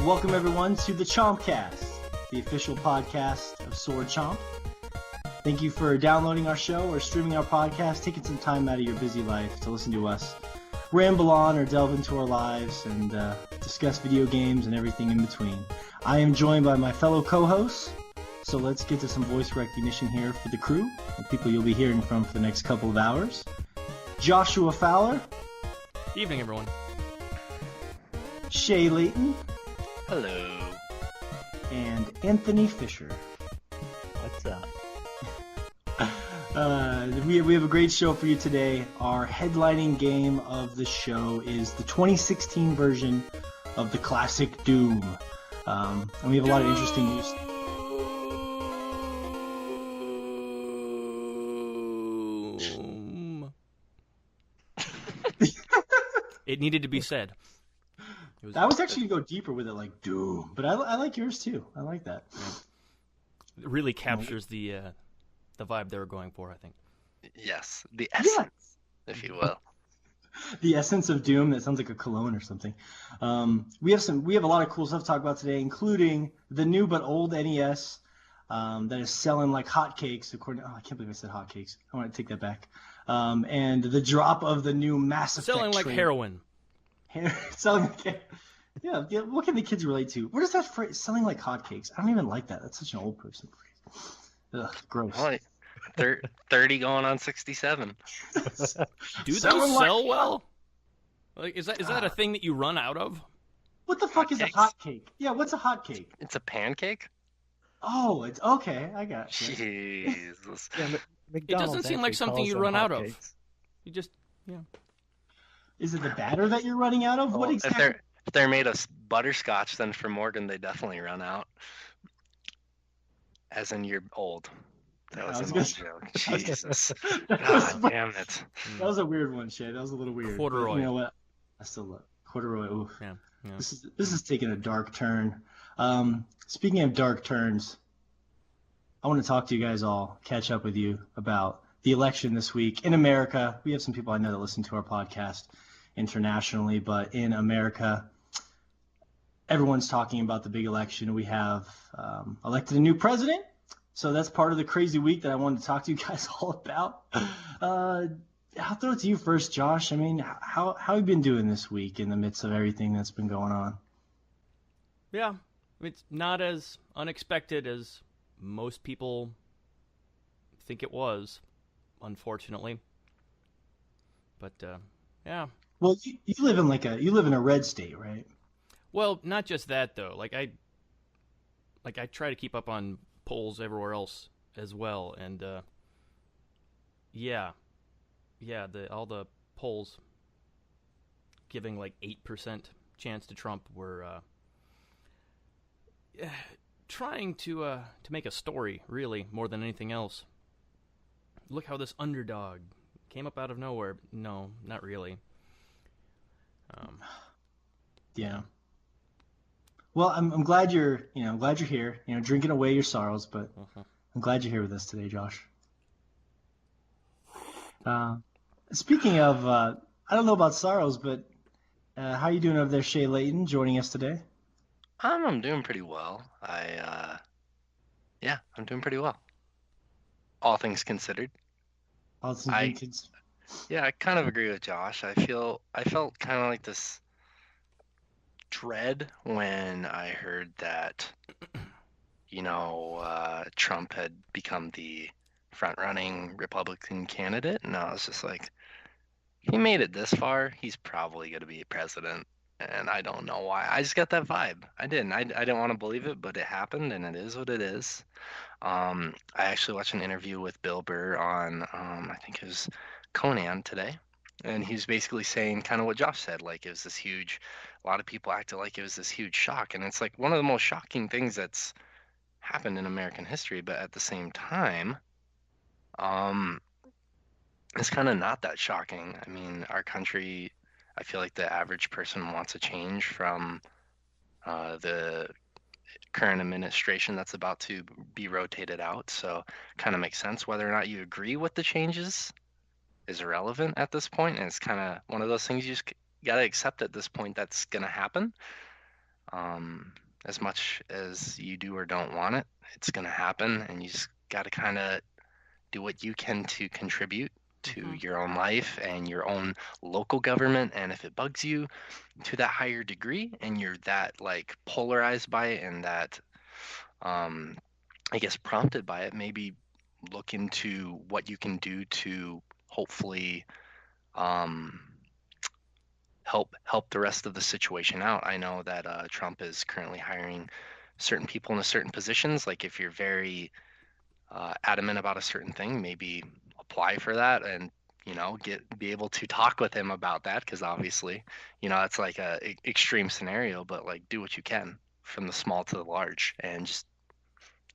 welcome everyone to the Chompcast, the official podcast of Sword Chomp. Thank you for downloading our show or streaming our podcast, taking some time out of your busy life to listen to us ramble on or delve into our lives and discuss video games and everything in between. I am joined by my fellow co-hosts, so let's get to some voice recognition here for the crew, the people you'll be hearing from for the next couple of hours. Joshua Fowler. Evening, everyone. Shay Layton. Hello. And Anthony Fisher. What's up? We have a great show for you today. Our headlining game of the show is the 2016 version of the classic Doom. And we have a lot of interesting news. It needed to be said. I was actually going to go deeper with it, like Doom, but I like yours too. I like that. Yeah. It really captures the vibe they were going for, I think. Yes, the essence, if you will. The essence of Doom. That sounds like a cologne or something. We have a lot of cool stuff to talk about today, including the new but old NES that is selling like hotcakes. I can't believe I said hotcakes. I want to take that back. And the drop of the new Mass Effect selling like trailer. Heroin. Selling like, yeah. What can the kids relate to? What is that phrase? Selling like hotcakes. I don't even like that. That's such an old person phrase. Ugh, gross. Well, 30 going on 67. Do those sell well? Like, is that a thing that you run out of? What the fuck is a hotcake? Yeah, what's a hotcake? It's a pancake? Oh, it's okay. I got you. Jesus. Yeah, It doesn't seem like something you run out of. You just, yeah. Is it the batter that you're running out of? What exactly? If they're made of butterscotch, then for Morgan, they definitely run out. As in, you're old. That was an old joke. Jesus. God damn it. That was a weird one, Shay. That was a little weird. Corduroy. You know what? I still love corduroy. Oof. Yeah. This is taking a dark turn. Speaking of dark turns, I want to talk to you guys all, catch up with you about the election this week in America. We have some people I know that listen to our podcast internationally, but in America, everyone's talking about the big election. We have elected a new president, so that's part of the crazy week that I wanted to talk to you guys all about. I'll throw it to you first, Josh. I mean, how have you been doing this week in the midst of everything that's been going on? Yeah, it's not as unexpected as most people think it was, unfortunately. But yeah. Well, you live in a red state, right? Well, not just that though. Like I try to keep up on polls everywhere else as well, and all the polls giving like 8% chance to Trump were trying to make a story, really, more than anything else. Look how this underdog came up out of nowhere. No, not really. Yeah. Well, I'm glad you're here, drinking away your sorrows, but I'm glad you're here with us today, Josh. Speaking of, I don't know about sorrows, but how you doing over there, Shay Layton, joining us today? I'm doing pretty well. I'm doing pretty well. All things considered. All things considered. Yeah, I kind of agree with Josh. I felt kind of like this dread when I heard that, Trump had become the front-running Republican candidate, and I was just like, he made it this far, he's probably going to be president, and I don't know why. I just got that vibe. I didn't want to believe it, but it happened, and it is what it is. I actually watched an interview with Bill Burr on, I think it was Conan today, and he was basically saying kind of what Josh said, like it was this huge, a lot of people acted like it was this huge shock, and it's like one of the most shocking things that's happened in American history, but at the same time, it's kind of not that shocking. I mean, our country, I feel like the average person wants a change from the current administration that's about to be rotated out, so kind of makes sense. Whether or not you agree with the changes is irrelevant at this point, and it's kind of one of those things you just got to accept at this point that's going to happen. As much as you do or don't want it, it's going to happen, and you just got to kind of do what you can to contribute to your own life and your own local government. And if it bugs you to that higher degree and you're that like polarized by it and that I guess prompted by it, maybe look into what you can do to hopefully um, help the rest of the situation out. I know that Trump is currently hiring certain people into certain positions. Like if you're very adamant about a certain thing, maybe apply for that and be able to talk with him about that, because obviously it's like a extreme scenario, but like do what you can from the small to the large and just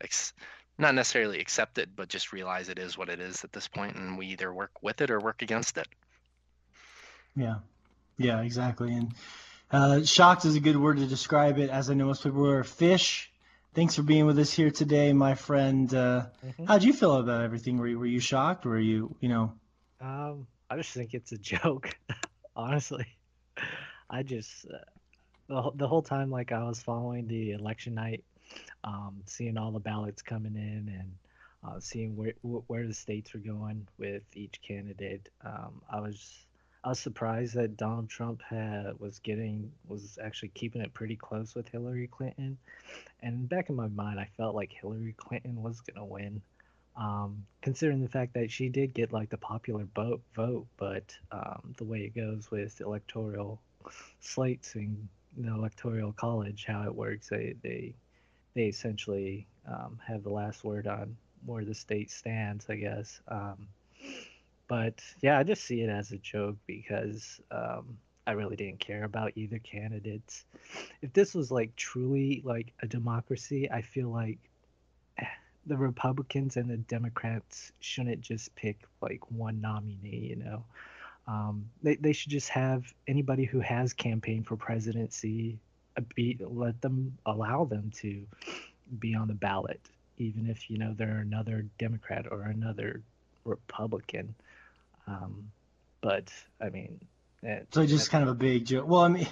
ex- not necessarily accept it, but just realize it is what it is at this point, and we either work with it or work against it. Yeah, exactly. And shocked is a good word to describe it, as I know most people are. Fish, thanks for being with us here today, my friend. How'd you feel about everything? Were you shocked? Were you, I just think it's a joke, honestly. I just the whole time, like I was following the election night, seeing all the ballots coming in and seeing where the states were going with each candidate. I was surprised that Donald Trump was actually keeping it pretty close with Hillary Clinton. And back in my mind, I felt like Hillary Clinton was gonna win, considering the fact that she did get like the popular vote, but the way it goes with electoral slates and electoral college, how it works, they essentially have the last word on where the state stands, I guess. But yeah, I just see it as a joke because I really didn't care about either candidates. If this was like truly like a democracy, I feel like the Republicans and the Democrats shouldn't just pick like one nominee. They should just have anybody who has campaigned for presidency allow them to be on the ballot, even if they're another Democrat or another Republican. But I mean, so just kind of a big joke? Well, I mean,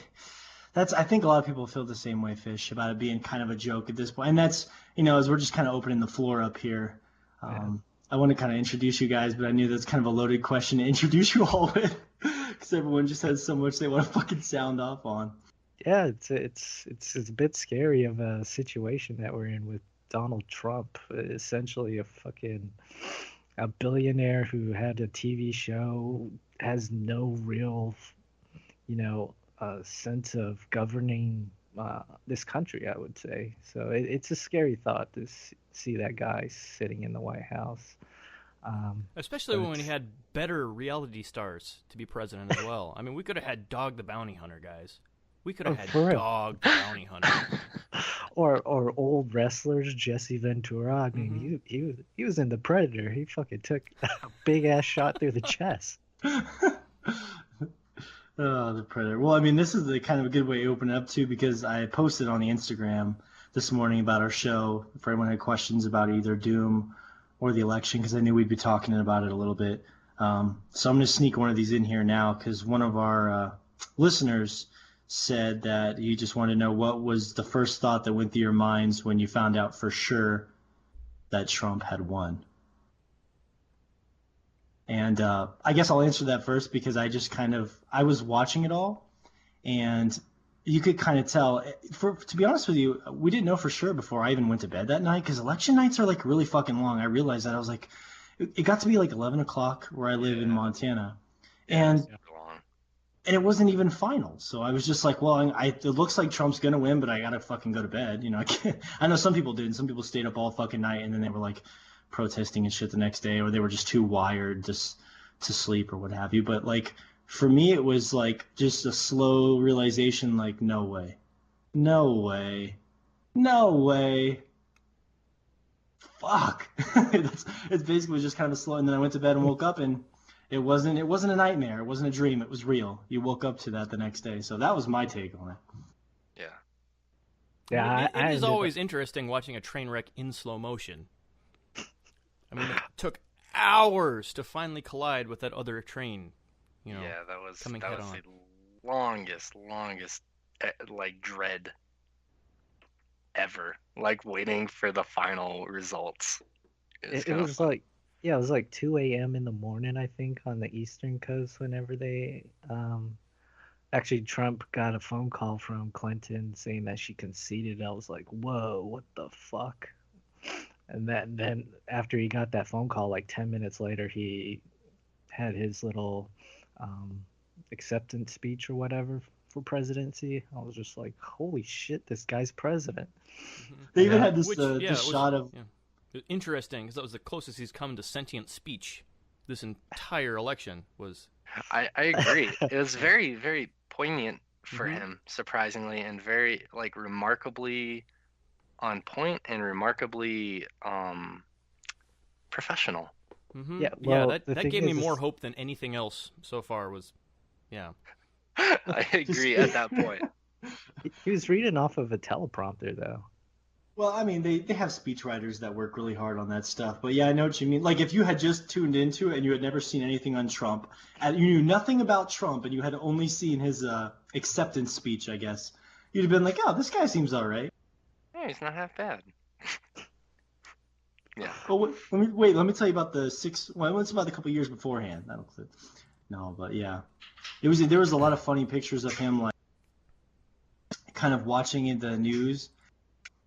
I think a lot of people feel the same way, Fish, about it being kind of a joke at this point. And that's, as we're just kind of opening the floor up here. I want to kind of introduce you guys, but I knew that's kind of a loaded question to introduce you all with, because everyone just has so much they want to fucking sound off on. Yeah, it's a bit scary of a situation that we're in with Donald Trump, essentially a billionaire who had a TV show, has no real, sense of governing this country, I would say. So it's a scary thought to see that guy sitting in the White House. Especially when he had better reality stars to be president as well. I mean, we could have had Dog the Bounty Hunter, guys. We could have had Dog the Bounty Hunter. Or old wrestlers, Jesse Ventura. I mean, he was in The Predator. He fucking took a big ass shot through the chest. Oh, The Predator. Well, I mean, this is the kind of a good way to open it up too, because I posted on the Instagram this morning about our show for anyone who had questions about either Doom or the election, because I knew we'd be talking about it a little bit. So I'm going to sneak one of these in here now, because one of our listeners said that he just wanted to know what was the first thought that went through your minds when you found out for sure that Trump had won. And I guess I'll answer that first, because I was watching it all, and you could kind of tell. To be honest with you, we didn't know for sure before I even went to bed that night, because election nights are like really fucking long. I realized that. I was like, it got to be like 11 o'clock where I live in Montana. And it wasn't even final. So I was just like, well, it looks like Trump's going to win, but I got to fucking go to bed. I know some people did, and some people stayed up all fucking night, and then they were like protesting and shit the next day, or they were just too wired just to sleep or what have you. But like, for me, it was like just a slow realization, like, no way. Fuck. It's basically just kind of a slow. And then I went to bed and woke up, and it wasn't a nightmare. It wasn't a dream. It was real. You woke up to that the next day. So that was my take on it. Yeah. It is always interesting watching a train wreck in slow motion. I mean, it took hours to finally collide with that other train. That was coming the longest like dread ever, like waiting for the final results. It's It kind of was fun. like, yeah, it was like 2 a.m. in the morning, I think, on the Eastern Coast whenever they actually Trump got a phone call from Clinton saying that she conceded. I was like, whoa, what the fuck? And then after he got that phone call, like 10 minutes later, he had his little um, acceptance speech or whatever for presidency. I was just like, holy shit, this guy's president. They And even had Which, yeah, this it was shot of interesting because that was the closest he's come to sentient speech. This entire election was. I agree. It was very, very poignant for Mm-hmm. him, surprisingly, and very like remarkably on point and remarkably professional. Mm-hmm. yeah, Yeah, well, that the that thing gave me is, more hope than anything else so far. Was, yeah. I just. agree at that point. he was reading off of a teleprompter though. Well, I mean, they have speechwriters that work really hard on that stuff. But yeah, I know what you mean. Like, if you had just tuned into it and you had never seen anything on Trump, and you knew nothing about Trump, and you had only seen his acceptance speech, I guess, you'd have been like, oh, this guy seems all right. Yeah, he's not half bad. Yeah. Well, let me tell you about the six. Well, it's about a couple years beforehand. That'll clip. No, but yeah, there was a lot of funny pictures of him like kind of watching in the news,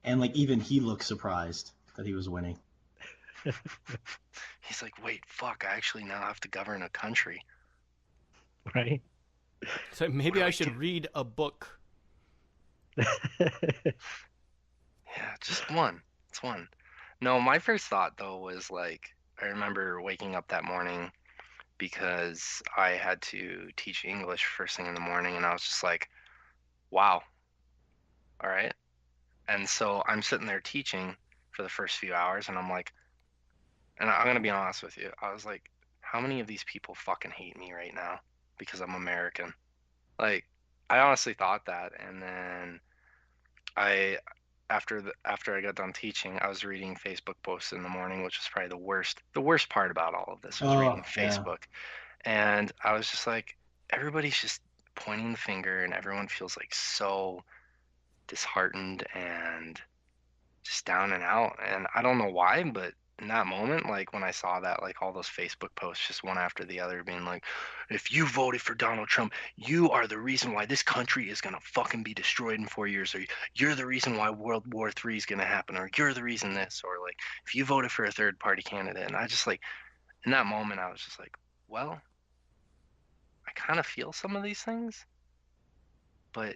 and like even he looked surprised that he was winning. He's like, wait, fuck, I actually now have to govern a country. Right? So What maybe do I I should do? read a book. Yeah, just one. It's one. No, my first thought though was like, I remember waking up that morning because I had to teach English first thing in the morning, and I was just like, wow, all right. And so I'm sitting there teaching for the first few hours, and I'm like, and I'm gonna be honest with you, I was like, how many of these people fucking hate me right now because I'm American? Like, I honestly thought that, and then I after I got done teaching, I was reading Facebook posts in the morning, which was probably the worst part about all of this was reading Oh yeah. Facebook. And I was just like, everybody's just pointing the finger and everyone feels like so disheartened and just down and out. And I don't know why, but in that moment, like when I saw that, like all those Facebook posts, just one after the other, being like, if you voted for Donald Trump, you are the reason why this country is gonna fucking be destroyed in 4 years, or you're the reason why World War III is gonna happen, or you're the reason this, or like if you voted for a third party candidate. And I just like, in that moment, I was just like, well, I kind of feel some of these things, but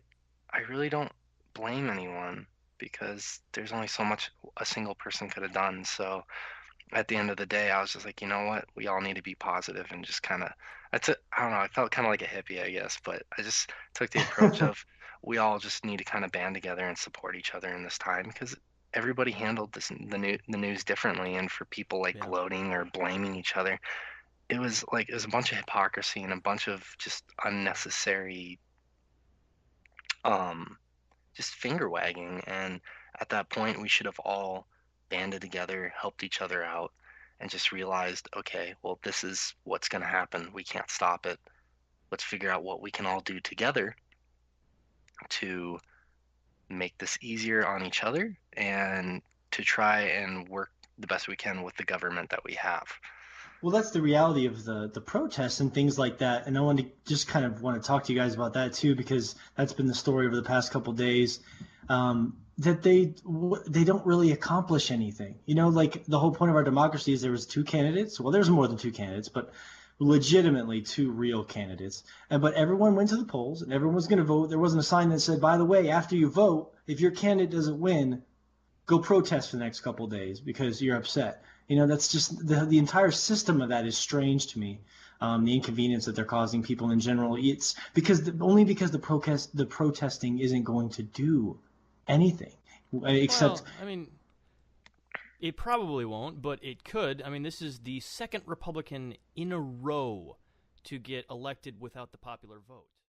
I really don't blame anyone because there's only so much a single person could have done. So at the end of the day, I was just like, you know what? We all need to be positive and just kind of, I don't know, I felt kind of like a hippie, I guess, but I just took the approach of we all just need to kind of band together and support each other in this time because everybody handled the news differently. And for people like Yeah. gloating or blaming each other, it was a bunch of hypocrisy and a bunch of just unnecessary um just finger wagging. And at that point, we should have all banded together, helped each other out, and just realized, okay, well, this is what's going to happen. We can't stop it. Let's figure out what we can all do together to make this easier on each other and to try and work the best we can with the government that we have. Well, that's the reality of the protests and things like that. And I want to just kind of want to talk to you guys about that too, because that's been the story over the past couple of days. That they don't really accomplish anything. You know, like the whole point of our democracy is there was two candidates. Well, there's more than two candidates, but legitimately two real candidates. But everyone went to the polls and everyone was going to vote. There wasn't a sign that said, by the way, after you vote, if your candidate doesn't win, go protest for the next couple of days because you're upset. You know, that's just the entire system of that is strange to me. The inconvenience that they're causing people in general. It's only because the protesting isn't going to do anything except. Well, I mean, it probably won't, but it could. I mean, this is the second Republican in a row to get elected without the popular vote.